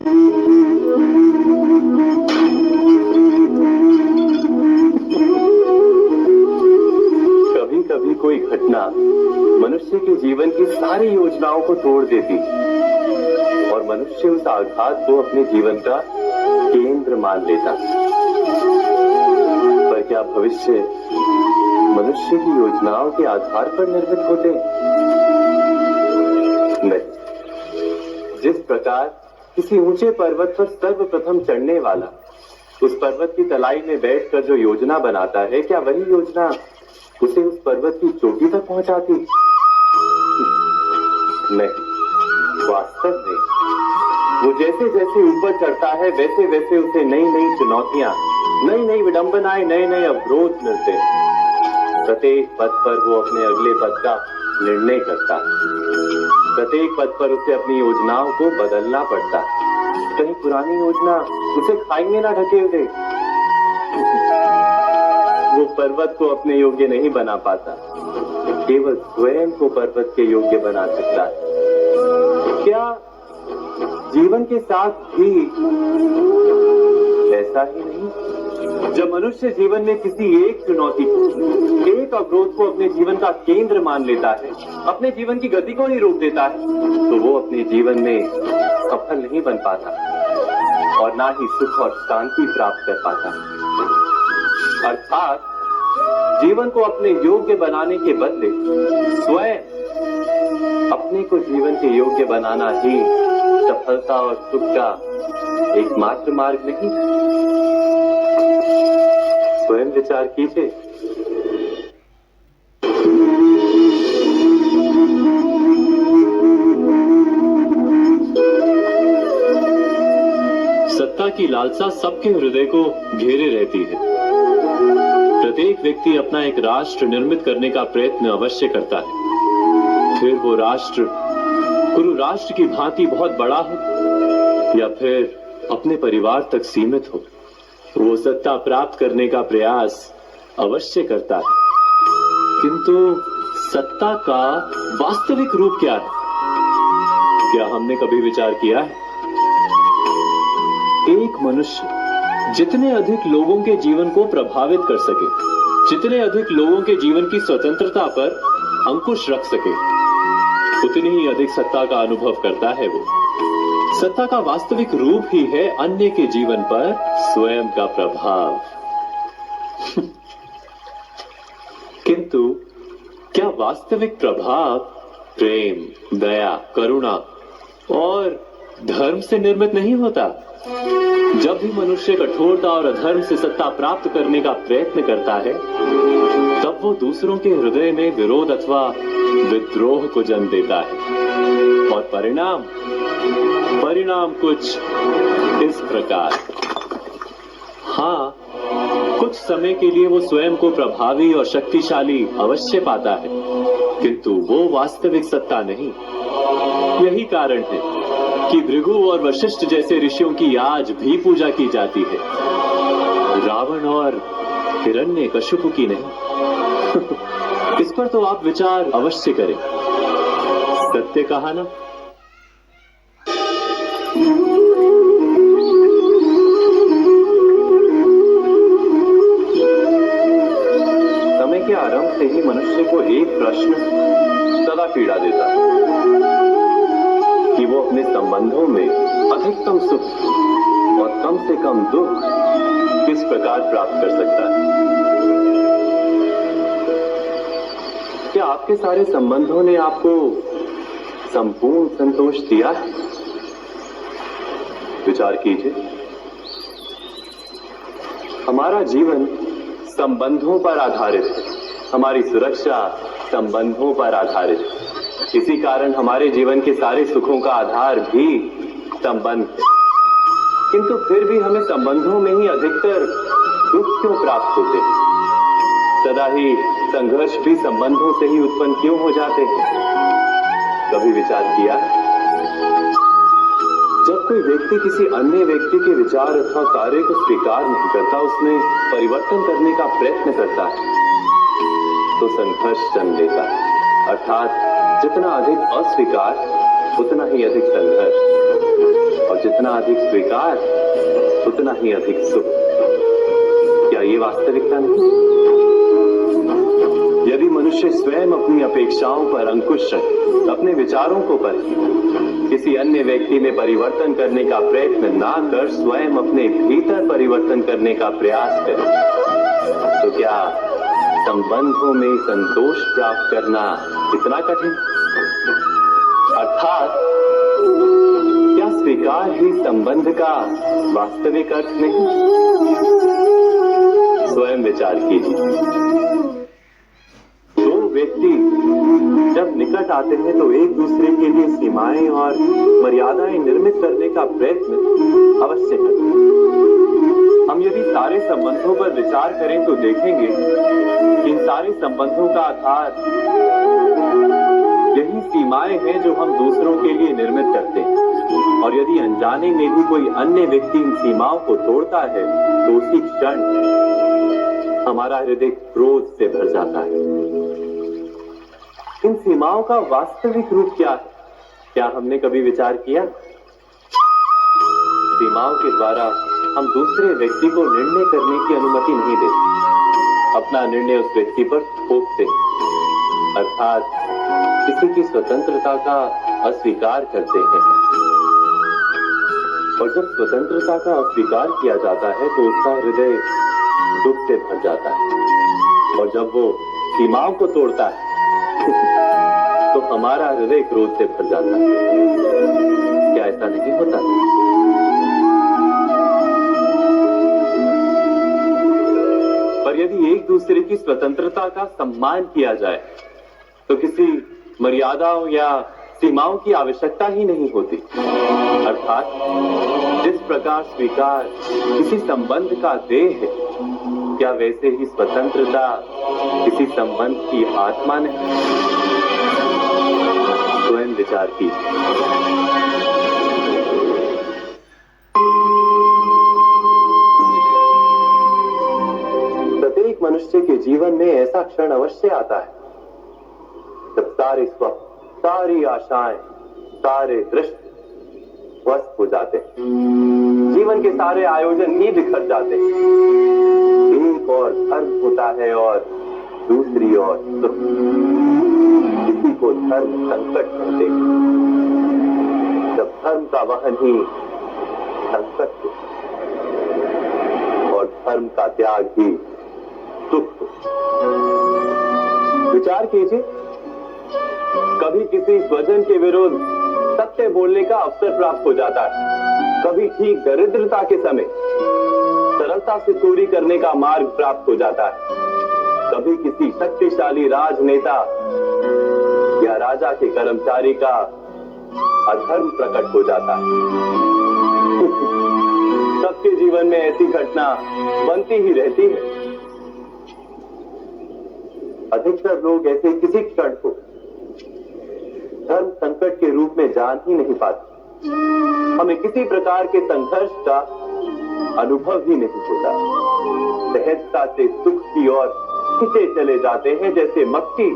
कभी कभी कोई घटना मनुष्य के जीवन की सारी योजनाओं को तोड़ देती और मनुष्य उस आघात को अपने जीवन का केंद्र मान लेता। पर क्या भविष्य मनुष्य की योजनाओं के आधार पर निर्मित होते हैं? नहीं। जिस प्रकार किसी ऊंचे पर्वत पर सर्वप्रथम चढ़ने वाला उस पर्वत की तलाई में बैठकर जो योजना बनाता है, क्या वही योजना उसे उस पर्वत की चोटी तक पहुंचाती? नहीं, वास्तव में वो जैसे जैसे ऊपर चढ़ता है वैसे वैसे उसे नई नई चुनौतियां, नई नई विडंबनाएं, नए नए अवरोध मिलते हैं। प्रत्येक पद पर वो अपने अगले पद का निर्णय करता है। प्रत्येक पद पर उसे अपनी योजनाओं को बदलना पड़ता है। कहीं पुरानी योजना उसे खाई में ना ढकेल दे। वो पर्वत को अपने योग्य नहीं बना पाता, केवल स्वयं को पर्वत के योग्य बना सकता है। क्या जीवन के साथ भी ऐसा ही नहीं? जब मनुष्य जीवन में किसी एक चुनौती को, एक अवरोध को अपने जीवन का केंद्र मान लेता है, अपने जीवन की गति को ही रोक देता है, तो वो अपने जीवन में सफल नहीं बन पाता और ना ही सुख और शांति प्राप्त कर पाता। अर्थात जीवन को अपने योग्य बनाने के बदले स्वयं अपने को जीवन के योग्य बनाना ही सफलता और सुख का एकमात्र मार्ग नहीं। स्वयं विचार कीजिए। सत्ता की लालसा सबके हृदय को घेरे रहती है। प्रत्येक व्यक्ति अपना एक राष्ट्र निर्मित करने का प्रयत्न अवश्य करता है। फिर वो राष्ट्र कुरु राष्ट्र की भांति बहुत बड़ा हो या फिर अपने परिवार तक सीमित हो, वो सत्ता प्राप्त करने का प्रयास अवश्य करता है। किंतु सत्ता का वास्तविक रूप क्या है? क्या हमने कभी विचार किया है? एक मनुष्य जितने अधिक लोगों के जीवन को प्रभावित कर सके, जितने अधिक लोगों के जीवन की स्वतंत्रता पर अंकुश रख सके, उतनी ही अधिक सत्ता का अनुभव करता है वो। सत्ता का वास्तविक रूप ही है अन्य के जीवन पर स्वयं का प्रभाव। किंतु क्या वास्तविक प्रभाव प्रेम, दया, करुणा और धर्म से निर्मित नहीं होता? जब भी मनुष्य कठोरता और अधर्म से सत्ता प्राप्त करने का प्रयत्न करता है, तब वो दूसरों के हृदय में विरोध अथवा विद्रोह को जन्म देता है और परिणाम कुछ इस प्रकार। हाँ, कुछ समय के लिए वो स्वयं को प्रभावी और शक्तिशाली अवश्य पाता है, किंतु वो वास्तविक सत्ता नहीं। यही कारण है कि भृगु और वशिष्ठ जैसे ऋषियों की आज भी पूजा की जाती है, रावण और हिरण्यकशिपु की नहीं। इस पर तो आप विचार अवश्य करें। सत्य कहा ना? समय के आरंभ से ही मनुष्य को एक प्रश्न सदा पीड़ा देता है कि वो अपने संबंधों में अधिकतम सुख और कम से कम दुख किस प्रकार प्राप्त कर सकता है। क्या आपके सारे संबंधों ने आपको संपूर्ण संतोष दिया है? विचार कीजिए। हमारा जीवन संबंधों पर आधारित है, हमारी सुरक्षा संबंधों पर आधारित है। इसी कारण हमारे जीवन के सारे सुखों का आधार भी संबंध है। किंतु फिर भी हमें संबंधों में ही अधिकतर दुख क्यों प्राप्त होते हैं? सदा ही संघर्ष भी संबंधों से ही उत्पन्न क्यों हो जाते हैं? कभी विचार किया? जब कोई व्यक्ति किसी अन्य व्यक्ति के विचार अथवा कार्य को स्वीकार नहीं करता, उसमें परिवर्तन करने का प्रयत्न करता है, तो संघर्ष जन्म लेता है। अर्थात जितना अधिक अस्वीकार उतना ही अधिक संघर्ष, और जितना अधिक स्वीकार उतना ही अधिक सुख। क्या ये वास्तविकता नहीं? यदि मनुष्य स्वयं अपनी अपेक्षाओं पर अंकुश रखे, अपने विचारों को परखे, किसी अन्य व्यक्ति में परिवर्तन करने का प्रयत्न ना कर स्वयं अपने भीतर परिवर्तन करने का प्रयास करे, तो क्या संबंधों में संतोष प्राप्त करना इतना कठिन? अर्थात क्या स्वीकार ही संबंध का वास्तविक अर्थ नहीं? स्वयं विचार कीजिए। दो व्यक्ति जब निकट आते हैं तो एक दूसरे के लिए सीमाएं और मर्यादाएं निर्मित करने का प्रयत्न अवश्य करते हैं। हम यदि सारे संबंधों पर विचार करें तो देखेंगे कि इन सारे संबंधों का आधार यही सीमाएं हैं जो हम दूसरों के लिए निर्मित करते हैं। और यदि अनजाने में भी कोई अन्य व्यक्ति इन सीमाओं को तोड़ता है तो उसी क्षण हमारा हृदय क्रोध से भर जाता है। इन सीमाओं का वास्तविक रूप क्या है? क्या हमने कभी विचार किया? सीमाओं के द्वारा हम दूसरे व्यक्ति को निर्णय करने की अनुमति नहीं देते, अपना निर्णय उस व्यक्ति पर थोपते, अर्थात किसी की स्वतंत्रता का अस्वीकार करते हैं। और जब स्वतंत्रता का अस्वीकार किया जाता है तो उसका हृदय दुख से भर जाता है। और जब वो सीमाओं को तोड़ता है तो हमारा हृदय क्रोध से भर जाता है। क्या ऐसा नहीं होता? पर यदि एक दूसरे की स्वतंत्रता का सम्मान किया जाए तो किसी मर्यादाओं या सीमाओं की आवश्यकता ही नहीं होती। अर्थात जिस प्रकार स्वीकार किसी संबंध का देह है, क्या वैसे ही स्वतंत्रता किसी संबंध की आत्मा नहीं? स्वयं विचार कीजिए। प्रत्येक मनुष्य के जीवन में ऐसा क्षण अवश्य आता है जब सारे स्वप्न, सारी आशाएं, सारे दृश्य ध्वस्त हो जाते हैं। जीवन के सारे आयोजन ही बिखर जाते हैं। एक और धर्म होता है और दूसरी ओर सुख। किसी को धर्म संकट कहते हैं, जब धर्म का वहन ही संकट हो और धर्म का त्याग ही सुख हो। विचार कीजिए, कभी किसी स्वजन के विरुद्ध सत्य बोलने का अवसर प्राप्त हो जाता है, कभी ठीक दरिद्रता के समय सरलता से चोरी करने का मार्ग प्राप्त हो जाता है, कभी किसी शक्तिशाली राजनेता या राजा के कर्मचारी का अधर्म प्रकट हो जाता है। सबके जीवन में ऐसी घटना बनती ही रहती है। अधिकतर लोग ऐसे किसी क्षण को धर्म संकट के रूप में जान ही नहीं पाते। हमें किसी प्रकार के संघर्ष का अनुभव ही नहीं होता। सहजता से सुख की ओर खिंचे चले जाते हैं, जैसे मक्खी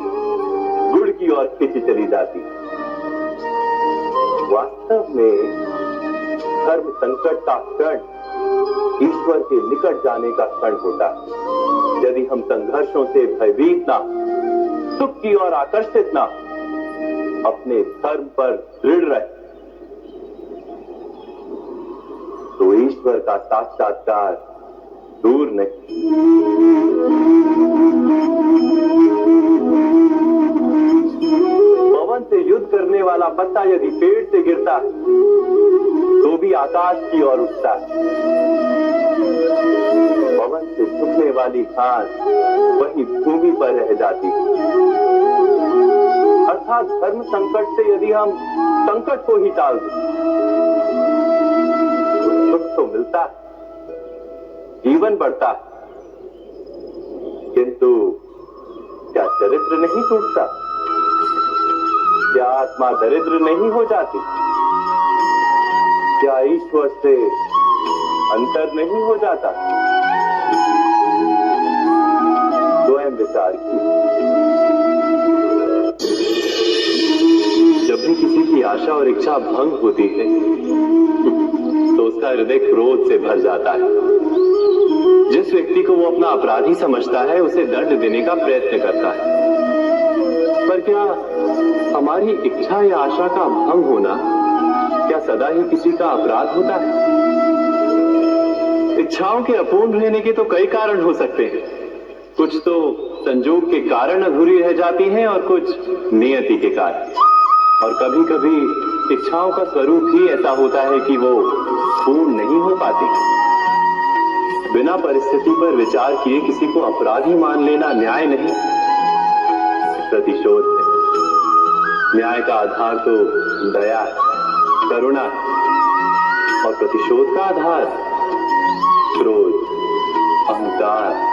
गुड़ की ओर खिंची चली जाती। वास्तव में धर्म संकट का क्षण ईश्वर के निकट जाने का क्षण होता है। यदि हम संघर्षों से भयभीत ना, सुख की ओर आकर्षित ना, अपने धर्म पर दृढ़ रहे, तो ईश्वर का साक्षात्कार दूर नहीं। पवन से युद्ध करने वाला पत्ता यदि पेड़ से गिरता है तो भी आकाश की ओर उठता है। पवन से झुकने वाली घास वही भूमि पर रह जाती है। अर्थात धर्म संकट से यदि हम संकट को ही टाल दें तो सुख तो मिलता है, जीवन बढ़ता है, किंतु क्या चरित्र नहीं टूटता? क्या आत्मा दरिद्र नहीं हो जाती? क्या ईश्वर से अंतर नहीं हो जाता? स्वयं विचार कीजिए। जब भी किसी की आशा और इच्छा भंग होती है हृदय क्रोध से भर जाता है। जिस व्यक्ति को वो अपना अपराधी समझता है उसे दंड देने का प्रयत्न करता है। पर क्या हमारी इच्छा या आशा का भंग होना क्या सदा ही किसी का अपराध होता है? इच्छाओं के अपूर्ण रहने के तो कई कारण हो सकते हैं। कुछ तो संजोग के कारण अधूरी रह जाती हैं और कुछ नियति के कारण। और कभी कभी इच्छाओं का स्वरूप ही ऐसा होता है कि वो पूर्ण नहीं हो पाती। बिना परिस्थिति पर विचार किए किसी को अपराधी मान लेना न्याय नहीं, प्रतिशोध है। न्याय का आधार तो दया, करुणा और प्रतिशोध का आधार क्रोध, अहंकार,